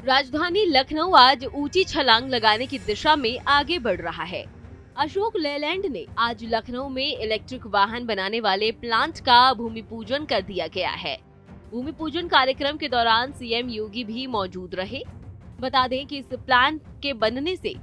राजधानी लखनऊ आज ऊंची छलांग लगाने की दिशा में आगे बढ़ रहा है। अशोक लेलैंड ने आज लखनऊ में इलेक्ट्रिक वाहन बनाने वाले प्लांट का भूमि पूजन कर दिया गया है। भूमि पूजन कार्यक्रम के दौरान सीएम योगी भी मौजूद रहे। बता दें कि इस प्लांट के बनने से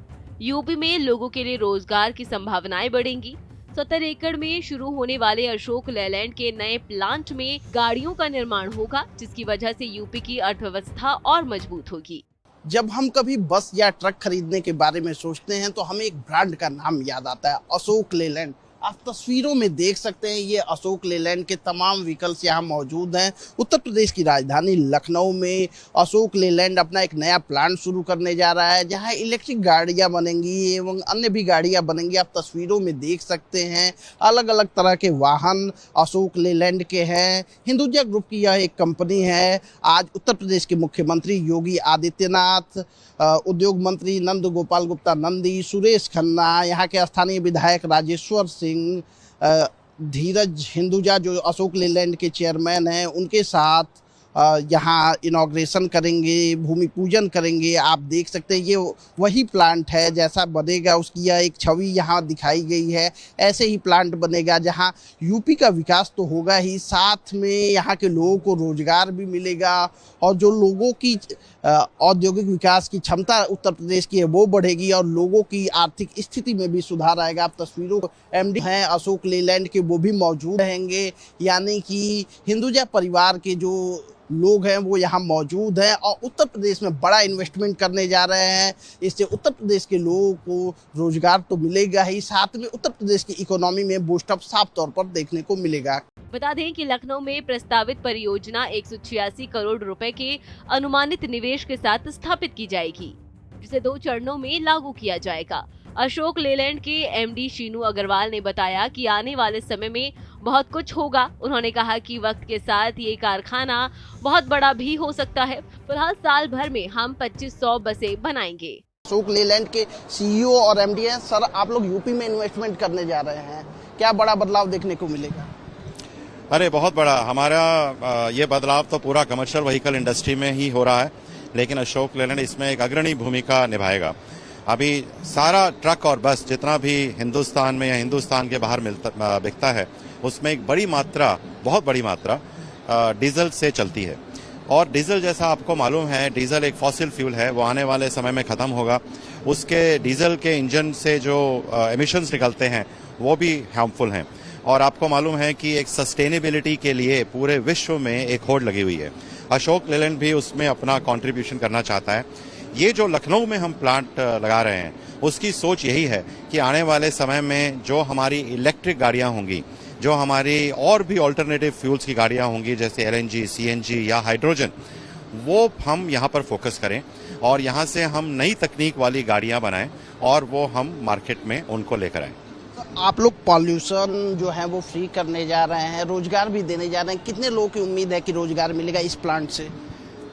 यूपी में लोगों के लिए रोजगार की संभावनाएं बढ़ेंगी। 70 एकड़ में शुरू होने वाले अशोक लेलैंड के नए प्लांट में गाड़ियों का निर्माण होगा, जिसकी वजह से यूपी की अर्थव्यवस्था और मजबूत होगी। जब हम कभी बस या ट्रक खरीदने के बारे में सोचते हैं तो हमें एक ब्रांड का नाम याद आता है, अशोक लेलैंड। आप तस्वीरों में देख सकते हैं ये अशोक लेलैंड के तमाम व्हीकल्स यहाँ मौजूद हैं। उत्तर प्रदेश की राजधानी लखनऊ में अशोक लेलैंड अपना एक नया प्लांट शुरू करने जा रहा है, जहाँ इलेक्ट्रिक गाड़ियाँ बनेंगी एवं अन्य भी गाड़ियाँ बनेंगी। आप तस्वीरों में देख सकते हैं अलग अलग तरह के वाहन अशोक लेलैंड के हैं। हिंदुजा ग्रुप की यह एक कंपनी है। आज उत्तर प्रदेश के मुख्यमंत्री योगी आदित्यनाथ, उद्योग मंत्री नंद गोपाल गुप्ता नंदी, सुरेश खन्ना, यहाँ के स्थानीय विधायक राजेश्वर सिंह, धीरज हिंदुजा जो अशोक लेलैंड के चेयरमैन हैं, उनके साथ यहाँ इनॉग्रेशन करेंगे, भूमि पूजन करेंगे। आप देख सकते हैं ये वही प्लांट है, जैसा बनेगा उसकी यह एक छवि यहाँ दिखाई गई है। ऐसे ही प्लांट बनेगा जहाँ यूपी का विकास तो होगा ही, साथ में यहाँ के लोगों को रोजगार भी मिलेगा और जो लोगों की औद्योगिक विकास की क्षमता उत्तर प्रदेश की है वो बढ़ेगी और लोगों की आर्थिक स्थिति में भी सुधार आएगा। आप तस्वीरों एमडी हैं अशोक लेलैंड के, वो भी मौजूद रहेंगे, यानी कि हिंदुजा परिवार के जो लोग हैं वो यहाँ मौजूद हैं और उत्तर प्रदेश में बड़ा इन्वेस्टमेंट करने जा रहे हैं। इससे उत्तर प्रदेश के लोगों को रोजगार तो मिलेगा ही, साथ में उत्तर प्रदेश की इकोनॉमी में बूस्टअप साफ तौर पर देखने को मिलेगा। बता दें कि लखनऊ में प्रस्तावित परियोजना 186 करोड़ रुपए के अनुमानित निवेश के साथ स्थापित की जाएगी, जिसे 2 चरणों में लागू किया जाएगा। अशोक लेलैंड के एमडी शीनू अग्रवाल ने बताया कि आने वाले समय में बहुत कुछ होगा। उन्होंने कहा कि वक्त के साथ ये कारखाना बहुत बड़ा भी हो सकता है। फिलहाल साल भर में हम 2500 बसें बनाएंगे। अशोक लेलैंड के सीईओ और एमडी हैं। सर, आप लोग यूपी में इन्वेस्टमेंट करने जा रहे हैं, क्या बड़ा बदलाव देखने को मिलेगा? अरे बहुत बड़ा। हमारा ये बदलाव तो पूरा कमर्शियल व्हीकल इंडस्ट्री में ही हो रहा है, लेकिन अशोक लेलैंड इसमें एक अग्रणी भूमिका निभाएगा। अभी सारा ट्रक और बस जितना भी हिंदुस्तान में या हिंदुस्तान के बाहर बिकता है, उसमें एक बड़ी मात्रा, बहुत बड़ी मात्रा डीजल से चलती है। और डीजल, जैसा आपको मालूम है, डीजल एक फॉसिल फ्यूल है, वो आने वाले समय में खत्म होगा। उसके डीजल के इंजन से जो एमिशंस निकलते हैं वो भी हार्मफुल हैं। और आपको मालूम है कि एक सस्टेनेबिलिटी के लिए पूरे विश्व में एक होड़ लगी हुई है। अशोक लेलैंड भी उसमें अपना कंट्रीब्यूशन करना चाहता है। ये जो लखनऊ में हम प्लांट लगा रहे हैं, उसकी सोच यही है कि आने वाले समय में जो हमारी इलेक्ट्रिक गाड़ियां होंगी, जो हमारी और भी ऑल्टरनेटिव फ्यूल्स की गाड़ियां होंगी, जैसे एलएनजी, सीएनजी या हाइड्रोजन, वो हम यहाँ पर फोकस करें और यहाँ से हम नई तकनीक वाली गाड़ियां बनाएं और वो हम मार्केट में उनको लेकर आएं। आप लोग पॉल्यूशन जो है वो फ्री करने जा रहे हैं, रोजगार भी देने जा रहे हैं। कितने लोगों की उम्मीद है कि रोजगार मिलेगा इस प्लांट से?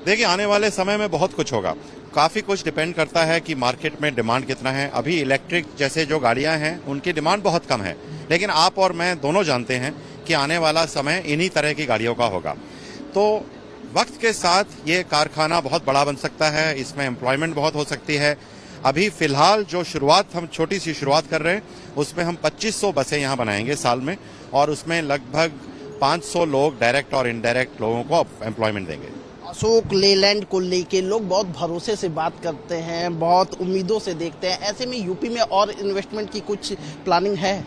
देखिए, आने वाले समय में बहुत कुछ होगा। काफी कुछ डिपेंड करता है कि मार्केट में डिमांड कितना है। अभी इलेक्ट्रिक जैसे जो गाड़ियां हैं उनकी डिमांड बहुत कम है, लेकिन आप और मैं दोनों जानते हैं कि आने वाला समय इन्हीं तरह की गाड़ियों का होगा। तो वक्त के साथ ये कारखाना बहुत बड़ा बन सकता है, इसमें एम्प्लॉयमेंट बहुत हो सकती है। अभी फिलहाल जो शुरुआत, हम छोटी सी शुरुआत कर रहे हैं, उसमें हम 2500 बसें यहाँ बनाएंगे साल में और उसमें लगभग 500 लोग डायरेक्ट और इनडायरेक्ट लोगों को एम्प्लॉयमेंट देंगे। अशोक लेलैंड को लेके लोग बहुत भरोसे से बात करते हैं, बहुत उम्मीदों से देखते हैं। ऐसे में यूपी में और इन्वेस्टमेंट की कुछ प्लानिंग है?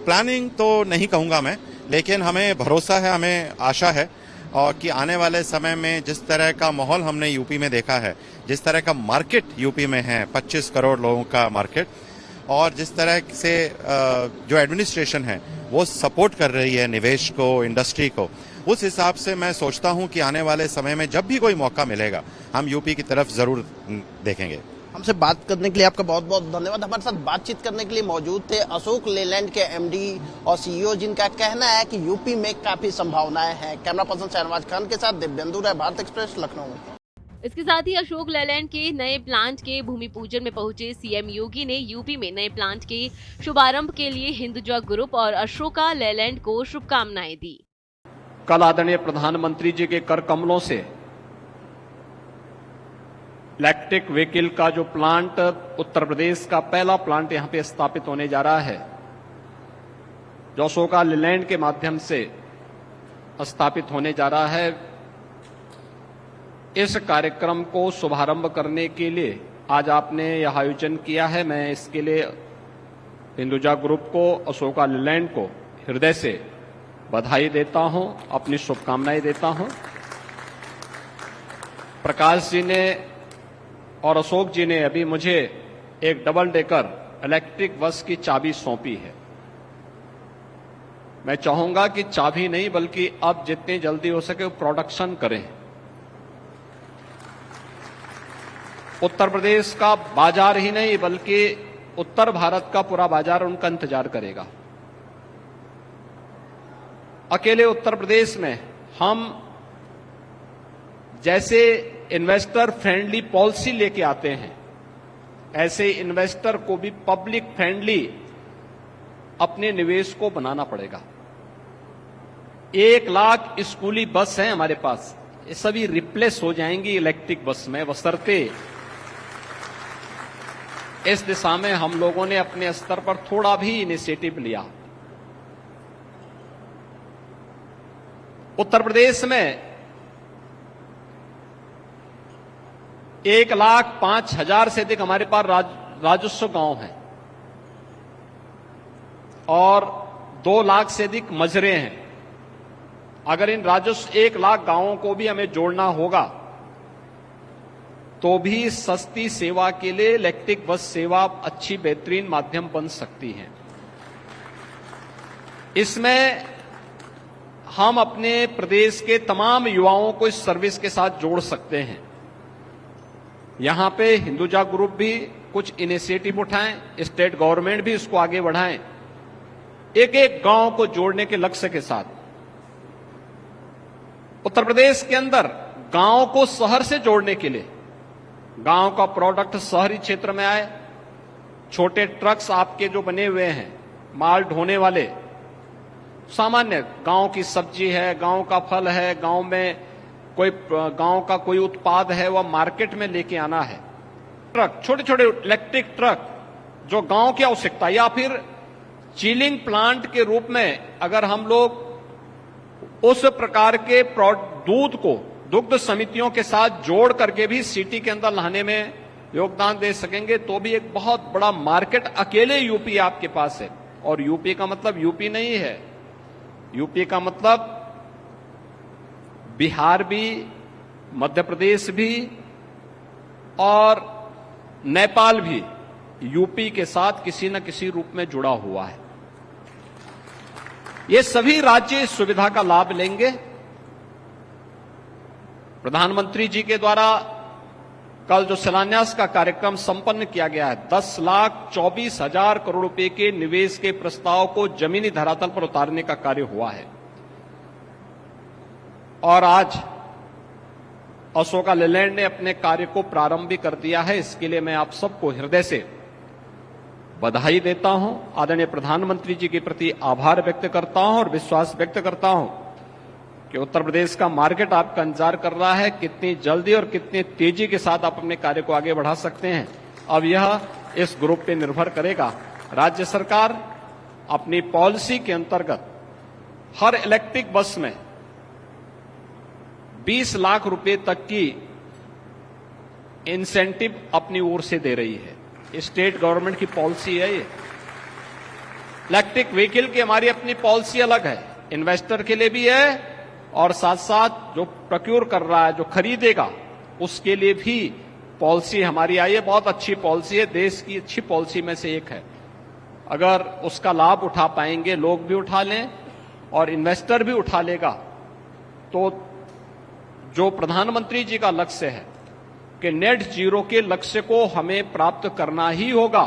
प्लानिंग तो नहीं कहूँगा मैं, लेकिन हमें भरोसा है, हमें आशा है और कि आने वाले समय में जिस तरह का माहौल हमने यूपी में देखा है, जिस तरह का मार्केट यूपी में है, 25 करोड़ लोगों का मार्केट, और जिस तरह से जो एडमिनिस्ट्रेशन है वो सपोर्ट कर रही है निवेश को, इंडस्ट्री को, उस हिसाब से मैं सोचता हूं कि आने वाले समय में जब भी कोई मौका मिलेगा हम यूपी की तरफ जरूर देखेंगे। हमसे बात करने के लिए आपका बहुत बहुत धन्यवाद। हमारे साथ बातचीत करने के लिए मौजूद थे अशोक लेलैंड के एमडी और सीईओ, जिनका कहना है कि यूपी में काफी संभावनाएं हैं। कैमरा पर्सन शहनवाज खान के साथ दिव्येंदु राय, भारत एक्सप्रेस, लखनऊ। इसके साथ ही अशोक लेलैंड के नए प्लांट के भूमि पूजन में पहुंचे सीएम योगी ने यूपी में नए प्लांट के शुभारंभ के लिए हिंदुजा ग्रुप और अशोका लेलैंड को शुभकामनाएं दी। कल आदरणीय प्रधानमंत्री जी के कर कमलों से इलेक्ट्रिक व्हीकल का जो प्लांट उत्तर प्रदेश का पहला प्लांट यहां पे स्थापित होने जा रहा है, जो अशोका लेलैंड के माध्यम से स्थापित होने जा रहा है। इस कार्यक्रम को शुभारंभ करने के लिए आज आपने यह आयोजन किया है। मैं इसके लिए हिंदुजा ग्रुप को, अशोका लेलैंड को हृदय से बधाई देता हूं, अपनी शुभकामनाएं देता हूं। प्रकाश जी ने और अशोक जी ने अभी मुझे एक डबल डेकर इलेक्ट्रिक बस की चाबी सौंपी है। मैं चाहूंगा कि चाबी नहीं बल्कि अब जितनी जल्दी हो सके प्रोडक्शन करें। उत्तर प्रदेश का बाजार ही नहीं बल्कि उत्तर भारत का पूरा बाजार उनका इंतजार करेगा। अकेले उत्तर प्रदेश में हम जैसे इन्वेस्टर फ्रेंडली पॉलिसी लेके आते हैं, ऐसे इन्वेस्टर को भी पब्लिक फ्रेंडली अपने निवेश को बनाना पड़ेगा। 1 लाख स्कूली बस हैं हमारे पास, ये सभी रिप्लेस हो जाएंगी इलेक्ट्रिक बस में, बशर्ते इस दिशा में हम लोगों ने अपने स्तर पर थोड़ा भी इनिशिएटिव लिया। उत्तर प्रदेश में 1,05,000 से अधिक हमारे पास राजस्व गांव हैं और 2 लाख से अधिक मजरे हैं। अगर इन राजस्व 1 लाख गांवों को भी हमें जोड़ना होगा तो भी सस्ती सेवा के लिए इलेक्ट्रिक बस सेवा अच्छी बेहतरीन माध्यम बन सकती है। इसमें हम अपने प्रदेश के तमाम युवाओं को इस सर्विस के साथ जोड़ सकते हैं। यहां पे हिंदुजा ग्रुप भी कुछ इनिशिएटिव उठाएं, स्टेट गवर्नमेंट भी इसको आगे बढ़ाएं, एक एक गांव को जोड़ने के लक्ष्य के साथ। उत्तर प्रदेश के अंदर गांव को शहर से जोड़ने के लिए, गांव का प्रोडक्ट शहरी क्षेत्र में आए, छोटे ट्रक्स आपके जो बने हुए हैं माल ढोने वाले, सामान्य गांव की सब्जी है, गांव का फल है, गांव में कोई गांव का कोई उत्पाद है, वह मार्केट में लेके आना है। ट्रक, छोटे छोटे इलेक्ट्रिक ट्रक जो गांव की आवश्यकता, या फिर चिलिंग प्लांट के रूप में अगर हम लोग उस प्रकार के दूध को दुग्ध समितियों के साथ जोड़ करके भी सिटी के अंदर लाने में योगदान दे सकेंगे तो भी एक बहुत बड़ा मार्केट अकेले यूपी आपके पास है। और यूपी का मतलब यूपी नहीं है, यूपी का मतलब बिहार भी, मध्य प्रदेश भी और नेपाल भी यूपी के साथ किसी न किसी रूप में जुड़ा हुआ है। ये सभी राज्य इस सुविधा का लाभ लेंगे। प्रधानमंत्री जी के द्वारा कल जो शिलान्यास का कार्यक्रम संपन्न किया गया है, 10,24,000 करोड़ रुपए के निवेश के प्रस्ताव को जमीनी धरातल पर उतारने का कार्य हुआ है। और आज अशोका लेलैंड ने अपने कार्य को प्रारंभ भी कर दिया है। इसके लिए मैं आप सबको हृदय से बधाई देता हूं, आदरणीय प्रधानमंत्री जी के प्रति आभार व्यक्त करता हूं और विश्वास व्यक्त करता हूं कि उत्तर प्रदेश का मार्केट आपका इंतजार कर रहा है। कितनी जल्दी और कितनी तेजी के साथ आप अपने कार्य को आगे बढ़ा सकते हैं, अब यह इस ग्रुप पे निर्भर करेगा। राज्य सरकार अपनी पॉलिसी के अंतर्गत हर इलेक्ट्रिक बस में 20 लाख रुपए तक की इंसेंटिव अपनी ओर से दे रही है। स्टेट गवर्नमेंट की पॉलिसी है ये। इलेक्ट्रिक व्हीकल की हमारी अपनी पॉलिसी अलग है, इन्वेस्टर के लिए भी है और साथ साथ जो प्रोक्योर कर रहा है, जो खरीदेगा, उसके लिए भी पॉलिसी हमारी आई है। बहुत अच्छी पॉलिसी है, देश की अच्छी पॉलिसी में से एक है। अगर उसका लाभ उठा पाएंगे, लोग भी उठा लें और इन्वेस्टर भी उठा लेगा, तो जो प्रधानमंत्री जी का लक्ष्य है कि नेट जीरो के लक्ष्य को हमें प्राप्त करना ही होगा,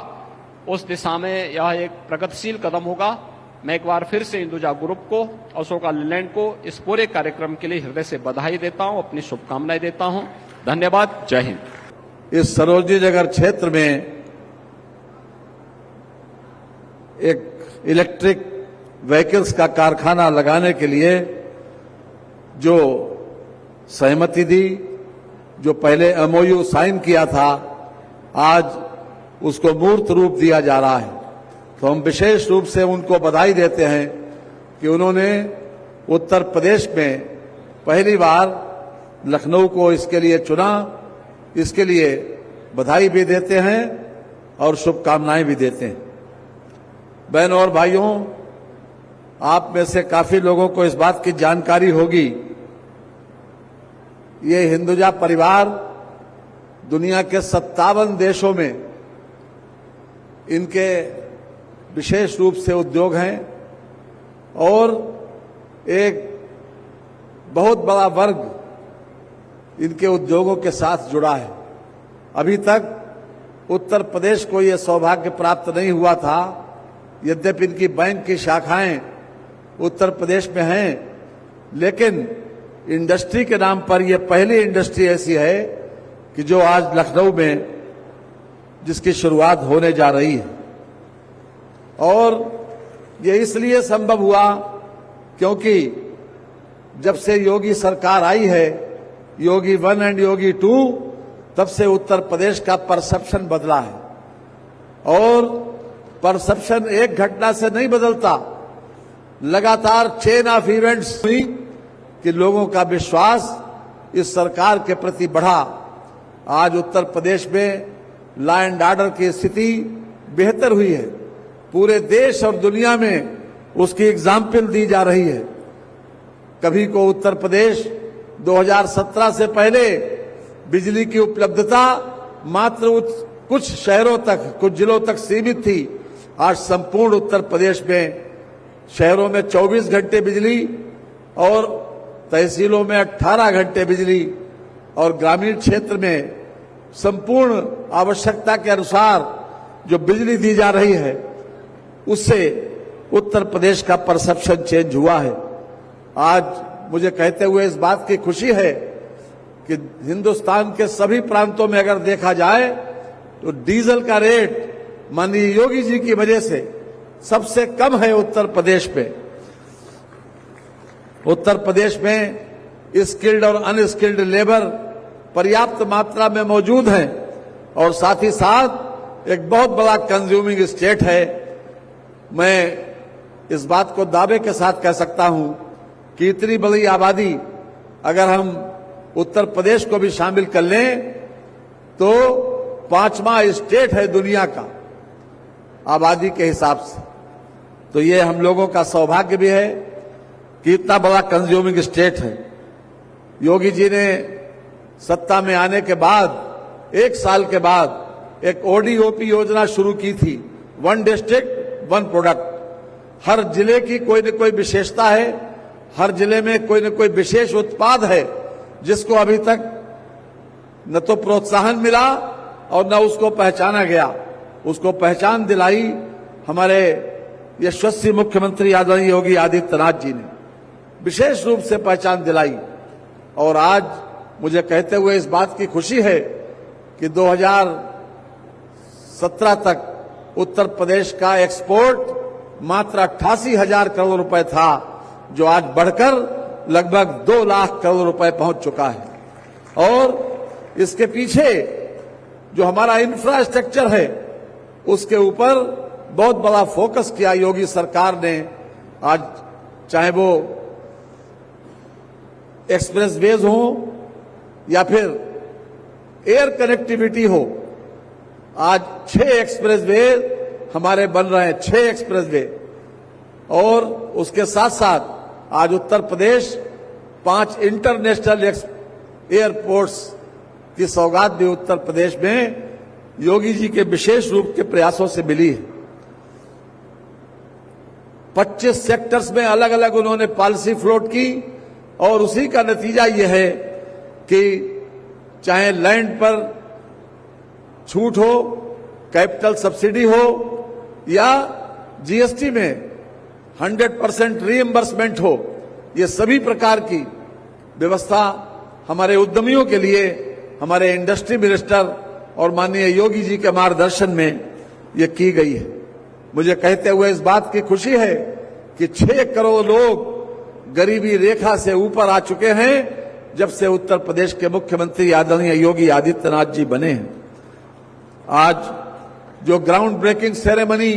उस दिशा में यह एक प्रगतिशील कदम होगा। मैं एक बार फिर से हिंदुजा ग्रुप को, अशोका लेलैंड को इस पूरे कार्यक्रम के लिए हृदय से बधाई देता हूं, अपनी शुभकामनाएं देता हूं। धन्यवाद। जय हिंद। इस सरोजनी नगर क्षेत्र में एक इलेक्ट्रिक व्हीकल्स का कारखाना लगाने के लिए जो सहमति दी जो पहले एमओयू साइन किया था, आज उसको मूर्त रूप दिया जा रहा है। तो हम विशेष रूप से उनको बधाई देते हैं कि उन्होंने उत्तर प्रदेश में पहली बार लखनऊ को इसके लिए चुना। इसके लिए बधाई भी देते हैं और शुभकामनाएं भी देते हैं। बहनों और भाइयों, आप में से काफी लोगों को इस बात की जानकारी होगी, ये हिंदुजा परिवार दुनिया के 57 देशों में इनके विशेष रूप से उद्योग हैं और एक बहुत बड़ा वर्ग इनके उद्योगों के साथ जुड़ा है। अभी तक उत्तर प्रदेश को यह सौभाग्य प्राप्त नहीं हुआ था, यद्यपि इनकी बैंक की शाखाएं उत्तर प्रदेश में हैं, लेकिन इंडस्ट्री के नाम पर यह पहली इंडस्ट्री ऐसी है कि जो आज लखनऊ में जिसकी शुरुआत होने जा रही है। और यह इसलिए संभव हुआ क्योंकि जब से योगी सरकार आई है, योगी 1 एंड योगी 2, तब से उत्तर प्रदेश का परसेप्शन बदला है। और परसेप्शन एक घटना से नहीं बदलता, लगातार चेन ऑफ इवेंट्स हुई कि लोगों का विश्वास इस सरकार के प्रति बढ़ा। आज उत्तर प्रदेश में लॉ एंड ऑर्डर की स्थिति बेहतर हुई है। पूरे देश और दुनिया में उसकी एग्जाम्पल दी जा रही है। कभी को उत्तर प्रदेश 2017 से पहले बिजली की उपलब्धता मात्र कुछ शहरों तक, कुछ जिलों तक सीमित थी। आज संपूर्ण उत्तर प्रदेश में शहरों में 24 घंटे बिजली और तहसीलों में 18 घंटे बिजली और ग्रामीण क्षेत्र में संपूर्ण आवश्यकता के अनुसार जो बिजली दी जा रही है, उससे उत्तर प्रदेश का परसेप्शन चेंज हुआ है। आज मुझे कहते हुए इस बात की खुशी है कि हिंदुस्तान के सभी प्रांतों में अगर देखा जाए तो डीजल का रेट माननीय योगी जी की वजह से सबसे कम है उत्तर प्रदेश में। उत्तर प्रदेश में स्किल्ड और अनस्किल्ड लेबर पर्याप्त मात्रा में मौजूद है और साथ ही साथ एक बहुत बड़ा कंज्यूमिंग स्टेट है। मैं इस बात को दावे के साथ कह सकता हूं कि इतनी बड़ी आबादी अगर हम उत्तर प्रदेश को भी शामिल कर लें तो 5वां स्टेट है दुनिया का आबादी के हिसाब से। तो ये हम लोगों का सौभाग्य भी है कि इतना बड़ा कंज्यूमिंग स्टेट है। योगी जी ने सत्ता में आने के बाद 1 साल के बाद एक ओडीओपी योजना शुरू की थी, 1 डिस्ट्रिक्ट 1 प्रोडक्ट। हर जिले की कोई न कोई विशेषता है, हर जिले में कोई न कोई विशेष उत्पाद है जिसको अभी तक न तो प्रोत्साहन मिला और न उसको पहचाना गया। उसको पहचान दिलाई हमारे यशस्वी मुख्यमंत्री आदरणीय योगी आदित्यनाथ जी ने, विशेष रूप से पहचान दिलाई। और आज मुझे कहते हुए इस बात की खुशी है कि 2017 तक उत्तर प्रदेश का एक्सपोर्ट मात्र 88,000 करोड़ रुपए था, जो आज बढ़कर लगभग 2 लाख करोड़ रुपए पहुंच चुका है। और इसके पीछे जो हमारा इंफ्रास्ट्रक्चर है उसके ऊपर बहुत बड़ा फोकस किया योगी सरकार ने। आज चाहे वो एक्सप्रेसवेज हो या फिर एयर कनेक्टिविटी हो, आज 6 एक्सप्रेसवे हमारे बन रहे हैं, 6 एक्सप्रेसवे। और उसके साथ साथ आज उत्तर प्रदेश 5 इंटरनेशनल एयरपोर्ट्स की सौगात भी उत्तर प्रदेश में योगी जी के विशेष रूप के प्रयासों से मिली है। 25 सेक्टर्स में अलग अलग उन्होंने पॉलिसी फ्लोट की और उसी का नतीजा यह है कि चाहे लैंड पर छूट हो, कैपिटल सब्सिडी हो या जीएसटी में 100% रीइंबर्समेंट हो, ये सभी प्रकार की व्यवस्था हमारे उद्यमियों के लिए हमारे इंडस्ट्री मिनिस्टर और माननीय योगी जी के मार्गदर्शन में ये की गई है। मुझे कहते हुए इस बात की खुशी है कि 6 करोड़ लोग गरीबी रेखा से ऊपर आ चुके हैं, जब से उत्तर प्रदेश के मुख्यमंत्री आदरणीय योगी आदित्यनाथ जी बने हैं। आज जो ग्राउंड ब्रेकिंग सेरेमनी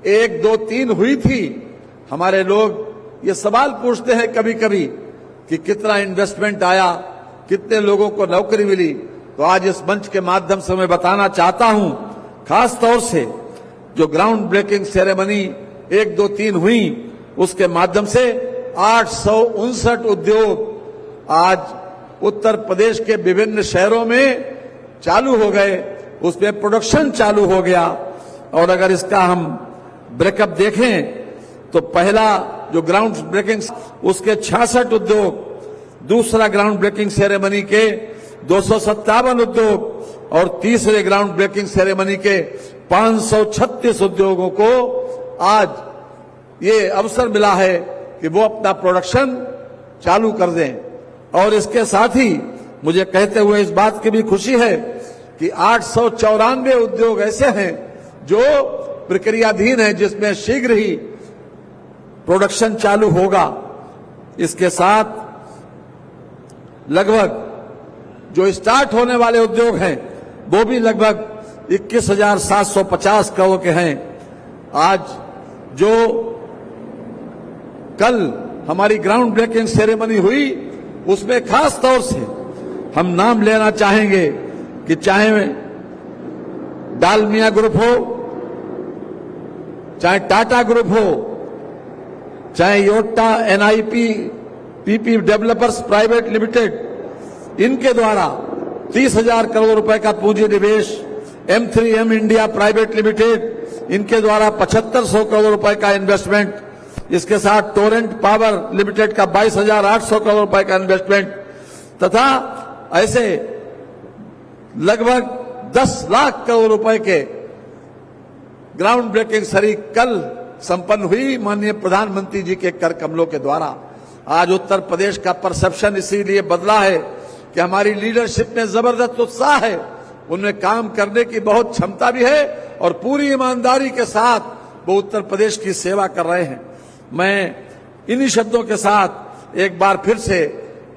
1, 2, 3 हुई थी, हमारे लोग ये सवाल पूछते हैं कभी कभी कि कितना इन्वेस्टमेंट आया, कितने लोगों को नौकरी मिली। तो आज इस मंच के माध्यम से मैं बताना चाहता हूं, खास तौर से जो ग्राउंड ब्रेकिंग सेरेमनी 1, 2, 3 हुई, उसके माध्यम से 859 उद्योग आज उत्तर प्रदेश के विभिन्न शहरों में चालू हो गए, उसमें प्रोडक्शन चालू हो गया। और अगर इसका हम ब्रेकअप देखें तो पहला जो ग्राउंड ब्रेकिंग उसके 66 उद्योग, दूसरा ग्राउंड ब्रेकिंग सेरेमनी के 257 उद्योग और तीसरे ग्राउंड ब्रेकिंग सेरेमनी के 536 उद्योगों को आज ये अवसर मिला है कि वो अपना प्रोडक्शन चालू कर दें। और इसके साथ ही मुझे कहते हुए इस बात की भी खुशी है कि 894 उद्योग ऐसे हैं जो प्रक्रियाधीन है, जिसमें शीघ्र ही प्रोडक्शन चालू होगा। इसके साथ लगभग जो स्टार्ट होने वाले उद्योग हैं वो भी लगभग 21,750 करोड़ के हैं। आज जो कल हमारी ग्राउंड ब्रेकिंग सेरेमनी हुई, उसमें खास तौर से हम नाम लेना चाहेंगे कि चाहे डालमिया ग्रुप हो, चाहे टाटा ग्रुप हो, चाहे Yotta NIP PP developers private limited, इनके द्वारा 30,000 करोड़ रुपए का पूंजी निवेश, M3M इंडिया प्राइवेट लिमिटेड, इनके द्वारा 7500 करोड़ रुपए का इन्वेस्टमेंट, इसके साथ टोरेंट पावर लिमिटेड का 22,800 करोड़ रुपए का इन्वेस्टमेंट तथा ऐसे लगभग 10 लाख करोड़ रुपए के ग्राउंड ब्रेकिंग सरी कल संपन्न हुई माननीय प्रधानमंत्री जी के कर कमलों के द्वारा। आज उत्तर प्रदेश का परसेप्शन इसीलिए बदला है कि हमारी लीडरशिप में जबरदस्त उत्साह है, उनमें काम करने की बहुत क्षमता भी है और पूरी ईमानदारी के साथ वो उत्तर प्रदेश की सेवा कर रहे हैं। मैं इन्हीं शब्दों के साथ एक बार फिर से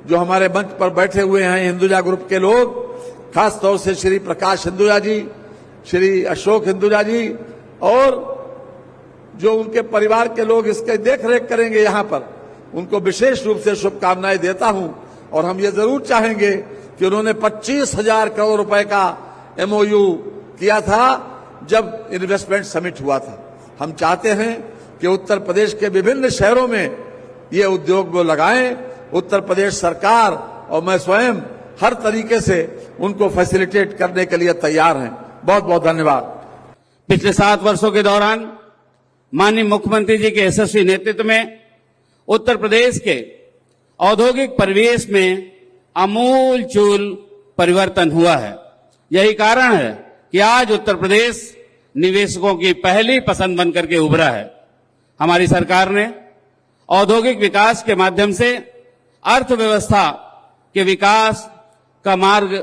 जो हमारे मंच पर बैठे हुए हैं हिंदुजा ग्रुप के लोग, खास तौर से श्री प्रकाश हिंदुजा जी, श्री अशोक हिंदुजा जी और जो उनके परिवार के लोग इसके देख रेख करेंगे यहाँ पर, उनको विशेष रूप से शुभकामनाएं देता हूं। और हम ये जरूर चाहेंगे कि उन्होंने 25,000 करोड़ रुपए का MOU किया था जब इन्वेस्टमेंट समिट हुआ था। हम चाहते हैं कि उत्तर प्रदेश के विभिन्न शहरों में ये उद्योग वो लगाएं। उत्तर प्रदेश सरकार और मैं स्वयं हर तरीके से उनको फैसिलिटेट करने के लिए तैयार हैं। बहुत बहुत धन्यवाद। पिछले 7 वर्षों के दौरान माननीय मुख्यमंत्री जी के यशस्वी नेतृत्व में उत्तर प्रदेश के औद्योगिक परिवेश में आमूलचूल परिवर्तन हुआ है। यही कारण है कि आज उत्तर प्रदेश निवेशकों की पहली पसंद बनकर के उभरा है। हमारी सरकार ने औद्योगिक विकास के माध्यम से अर्थव्यवस्था के विकास का मार्ग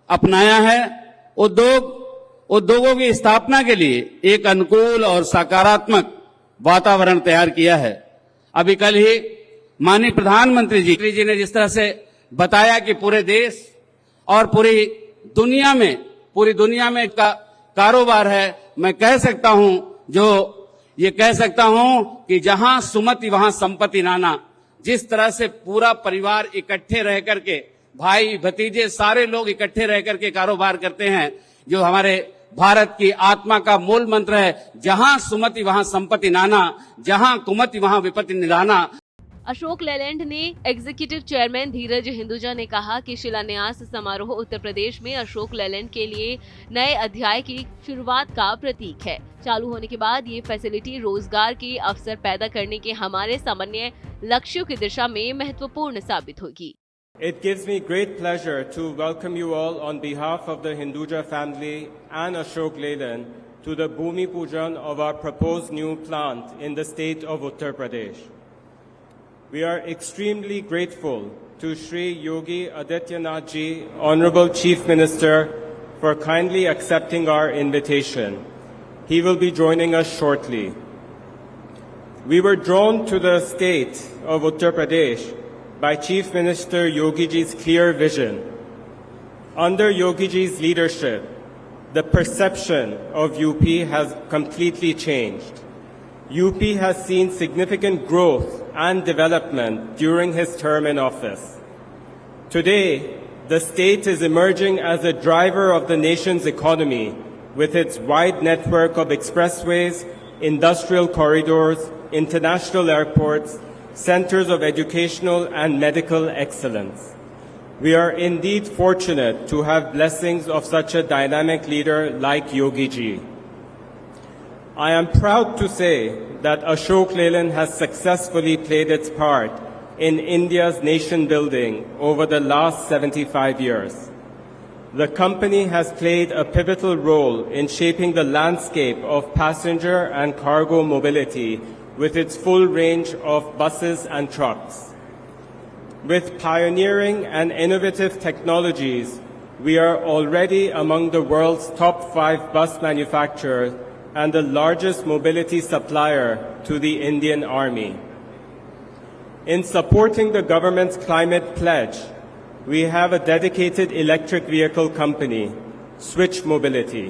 अपनाया है। उद्योगों की स्थापना के लिए एक अनुकूल और सकारात्मक वातावरण तैयार किया है। अभी कल ही माननीय प्रधानमंत्री जी ने जिस तरह से बताया कि पूरे देश और पूरी दुनिया में कारोबार है, मैं कह सकता हूं कि जहां सुमति वहां संपत्ति नाना। जिस तरह से पूरा परिवार इकट्ठे रह करके, भाई भतीजे सारे लोग इकट्ठे रह करके कारोबार करते हैं, जो हमारे भारत की आत्मा का मूल मंत्र है, जहां सुमति वहां संपत्ति नाना, जहां कुमति वहां विपत्ति निधाना। अशोक लेलैंड ने एग्जीक्यूटिव चेयरमैन धीरज हिंदुजा ने कहा कि शिलान्यास समारोह उत्तर प्रदेश में अशोक लेलैंड के लिए नए अध्याय की शुरुआत का प्रतीक है। चालू होने के बाद ये फैसिलिटी रोजगार के अवसर पैदा करने के हमारे सामान्य लक्ष्यों की दिशा में महत्वपूर्ण साबित होगी। It gives me great pleasure to welcome you all on behalf of the Hinduja family and Ashok Leyland to the Bhumi Pujan of our proposed new plant in the state of Uttar Pradesh. We are extremely grateful to Shri Yogi Adityanath Ji, Honorable Chief Minister, for kindly accepting our invitation. He will be joining us shortly. We were drawn to the state of Uttar Pradesh by Chief Minister Yogi Ji's clear vision. Under Yogi Ji's leadership, the perception of UP has completely changed. UP has seen significant growth and development during his term in office. Today, the state is emerging as a driver of the nation's economy with its wide network of expressways, industrial corridors, international airports, centers of educational and medical excellence. We are indeed fortunate to have blessings of such a dynamic leader like Yogi Ji. I am proud to say that Ashok Leyland has successfully played its part in India's nation building over the last 75 years. The company has played a pivotal role in shaping the landscape of passenger and cargo mobility with its full range of buses and trucks. With pioneering and innovative technologies, we are already among the world's top 5 bus manufacturers and the largest mobility supplier to the Indian Army. In supporting the government's climate pledge, we have a dedicated electric vehicle company, Switch Mobility,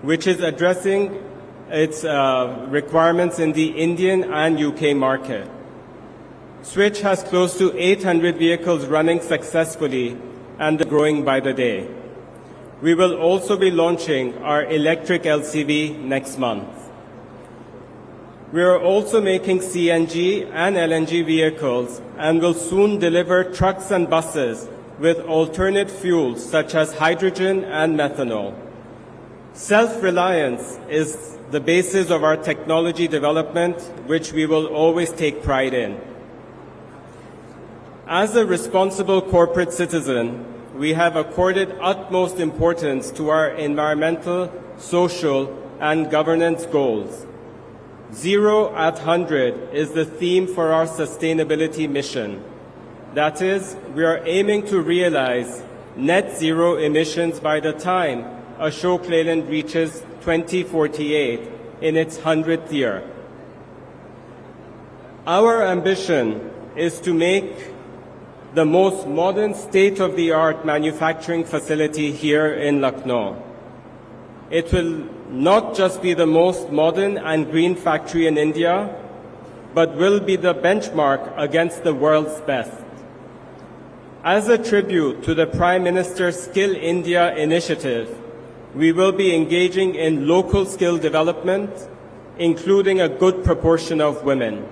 which is addressing its requirements in the Indian and UK market. Switch has close to 800 vehicles running successfully and growing by the day. We will also be launching our electric LCV next month. We are also making CNG and LNG vehicles and will soon deliver trucks and buses with alternate fuels such as hydrogen and methanol. Self-reliance is the basis of our technology development, which we will always take pride in. As a responsible corporate citizen, we have accorded utmost importance to our environmental, social, and governance goals. 0 at 100 is the theme for our sustainability mission. That is, we are aiming to realize net zero emissions by the time Ashok Leyland reaches 2048 in its 100th year. Our ambition is to make the most modern state-of-the-art manufacturing facility here in Lucknow. It will not just be the most modern and green factory in India, but will be the benchmark against the world's best. As a tribute to the Prime Minister's Skill India initiative, we will be engaging in local skill development, including a good proportion of women.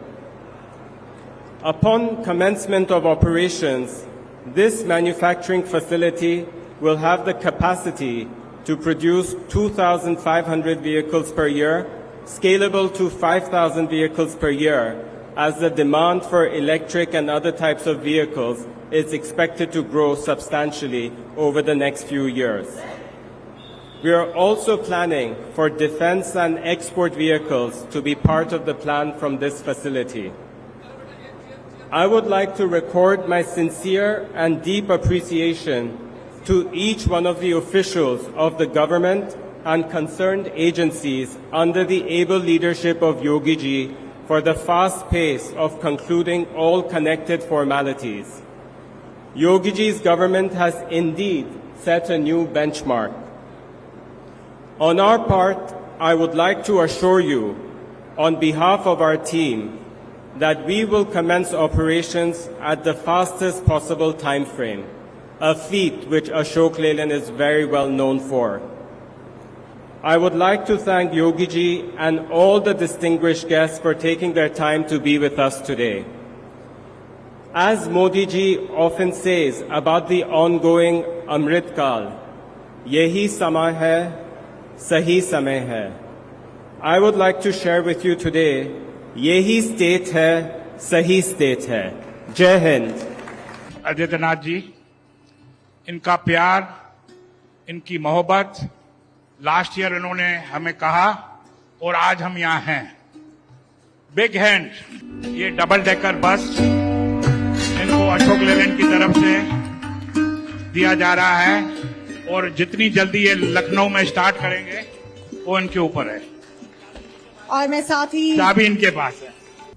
Upon commencement of operations, this manufacturing facility will have the capacity to produce 2,500 vehicles per year, scalable to 5,000 vehicles per year, as the demand for electric and other types of vehicles is expected to grow substantially over the next few years. We are also planning for defense and export vehicles to be part of the plan from this facility. I would like to record my sincere and deep appreciation to each one of the officials of the government and concerned agencies under the able leadership of Yogi Ji for the fast pace of concluding all connected formalities. Yogi Ji's government has indeed set a new benchmark. On our part, I would like to assure you, on behalf of our team, that we will commence operations at the fastest possible time frame, a feat which Ashok Leyland is very well known for. I would like to thank Yogi Ji and all the distinguished guests for taking their time to be with us today. As Modi Ji often says about the ongoing Amrit Kal, yehi samay hai, sahi samay hai. I would like to share with you today, yehi state hai, sahi state hai. Jai Hind. Adityanath ji, इनका प्यार, इनकी मोहब्बत, last year इन्होंने हमें कहा और आज हम यहाँ हैं. बिग हैंड, ये डबल डेकर बस इनको अशोक लेलैंड की तरफ से दिया जा रहा है और जितनी जल्दी ये लखनऊ में स्टार्ट करेंगे वो इनके ऊपर है और मैं साथ ही चाबी इनके पास है.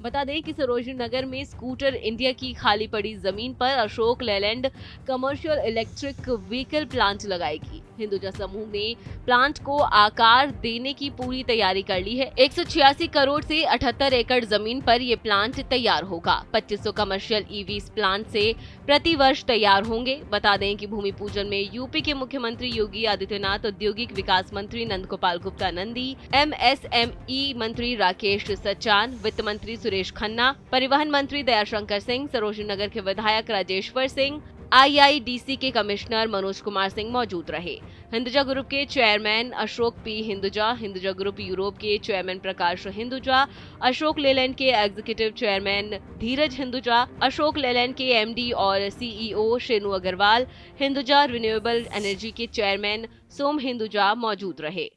बता दें कि सरोजनी नगर में स्कूटर इंडिया की खाली पड़ी जमीन पर Ashok Leyland commercial electric vehicle plant लगाएगी। हिंदुजा समूह ने प्लांट को आकार देने की पूरी तैयारी कर ली है। 186 करोड़ से 78 एकड़ जमीन पर यह प्लांट तैयार होगा। 2500 कमर्शियल ईवी इस प्लांट से प्रति वर्ष तैयार होंगे। बता दें कि भूमि पूजन में यूपी के मुख्यमंत्री योगी आदित्यनाथ, औद्योगिक विकास मंत्री नंद गोपाल गुप्ता नंदी, MSME मंत्री राकेश सचान, वित्त मंत्री सुरेश खन्ना, परिवहन मंत्री दयाशंकर सिंह, सरोजनी नगर के विधायक राजेश्वर सिंह, IIDC के कमिश्नर मनोज कुमार सिंह मौजूद रहे। हिंदुजा ग्रुप के chairman Ashok P Hinduja, Hinduja group Europe के चेयरमैन प्रकाश हिंदुजा, अशोक लेलैंड के एग्जीक्यूटिव चेयरमैन धीरज हिंदुजा, अशोक लेलैंड के MD और CEO Shenu Agarwal, Hinduja renewable energy के चेयरमैन सोम हिंदुजा मौजूद रहे।